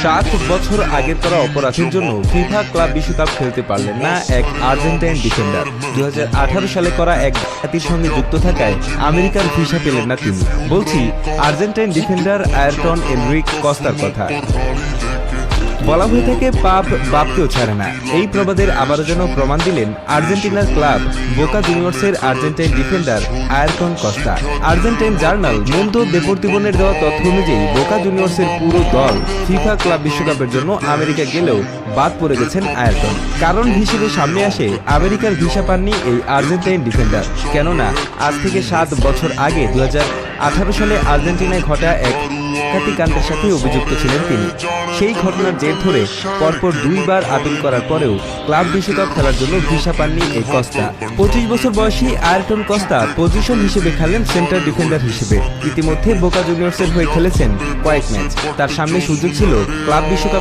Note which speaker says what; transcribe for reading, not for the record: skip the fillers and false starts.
Speaker 1: 7 বছর আগের করা অপরাধের জন্য ফিফা ক্লাব বিশ্বকাপ খেলতে পারলেন না এক আর্জেন্টাইন ডিফেন্ডার। 2018 সালে করা এক ডাকাতির সঙ্গে যুক্ত থাকায় আমেরিকার ভিসা পেলেন না তিনি। বলছি আর্জেন্টাইন ডিফেন্ডার আয়রটন এনরিক কস্তার কথা। বলা হয়ে থাকে পাপ বাপকেও ছাড়ে না। এই প্রবাদের আবারও যেন প্রমাণ দিলেন আর্জেন্টিনার ক্লাব বোকা জুনিয়র্সের Argentine defender Ayrton Costa. Argentine journal Mundo দেপোর্তিভোর দেওয়া তথ্য অনুযায়ী বোকা জুনিয়র্সের পুরো দল ফিফা ক্লাব বিশ্বকাপের জন্য আমেরিকা গেলেও বাদ পড়ে গেছেন আয়রটন। কারণ হিসেবে সামনে আসে আমেরিকার ভিসা পাননি এই আর্জেন্টাইন ডিফেন্ডার। কেননা আজ থেকে 7 বছর আগে 2018 সালে আর্জেন্টিনায় ঘটা এক কাণ্ডের সাথে অভিযুক্ত ছিলেন তিনি। সেই ঘটনার জের ধরে পরপর 2 বার আপিল করার পরেও ক্লাব বিশ্বকাপ খেলার জন্য ভিসা পাননি এই কস্তা। 25 বছর বয়সী আয়রটন কস্তা পজিশন হিসেবে খেলেন সেন্টার ডিফেন্ডার হিসেবে। ইতিমধ্যে বোকা জুনিয়র্সের হয়ে খেলেছেন কয়েক ম্যাচ। তার সামনে সুযোগ ছিল ক্লাব বিশ্বকাপ